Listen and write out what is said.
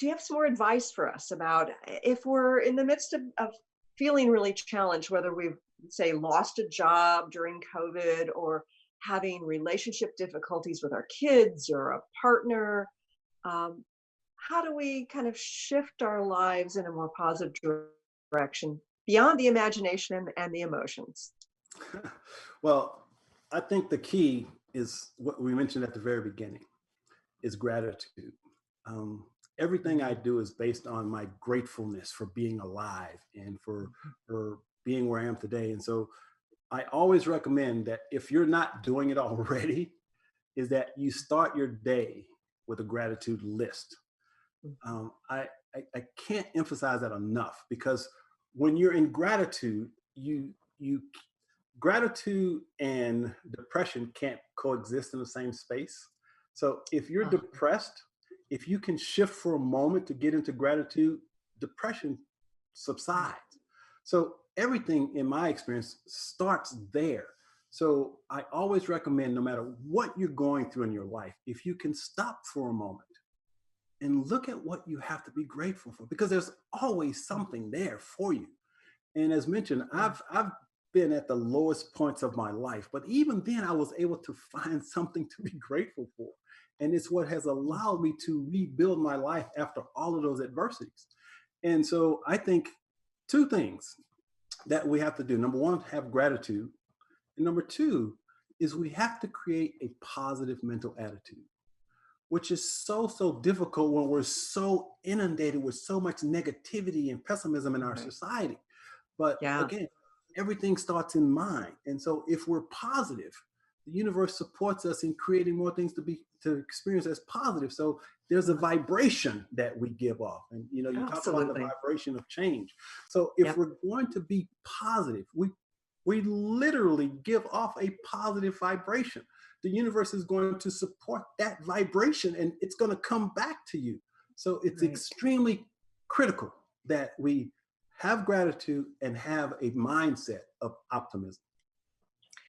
do you have some more advice for us about if we're in the midst of feeling really challenged, whether we've, say, lost a job during COVID or having relationship difficulties with our kids or a partner? Um, how do we kind of shift our lives in a more positive direction beyond the imagination and the emotions? Well, I think the key is what we mentioned at the very beginning is gratitude. Um, Everything I do is based on my gratefulness for being alive and for being where I am today. And so I always recommend that if you're not doing it already, is that you start your day with a gratitude list. I can't emphasize that enough because when you're in gratitude, you gratitude and depression can't coexist in the same space. So if you're Uh, depressed, if you can shift for a moment to get into gratitude, depression subsides. So everything in my experience starts there. So I always recommend no matter what you're going through in your life, if you can stop for a moment and look at what you have to be grateful for, because there's always something there for you. And as mentioned, yeah. I've been at the lowest points of my life, but even then I was able to find something to be grateful for. And it's what has allowed me to rebuild my life after all of those adversities. And so I think two things that we have to do. Number one, have gratitude. And number two is we have to create a positive mental attitude, which is so difficult when we're so inundated with so much negativity and pessimism in our Right. society. But Yeah. again, everything starts in mind. And so if we're positive, the universe supports us in creating more things to experience as positive. So there's a vibration that we give off. And you talk about the Absolutely. vibration of change. So if Yep. we're going to be positive, we literally give off a positive vibration. The universe is going to support that vibration and it's going to come back to you. So it's Right. extremely critical that we have gratitude and have a mindset of optimism.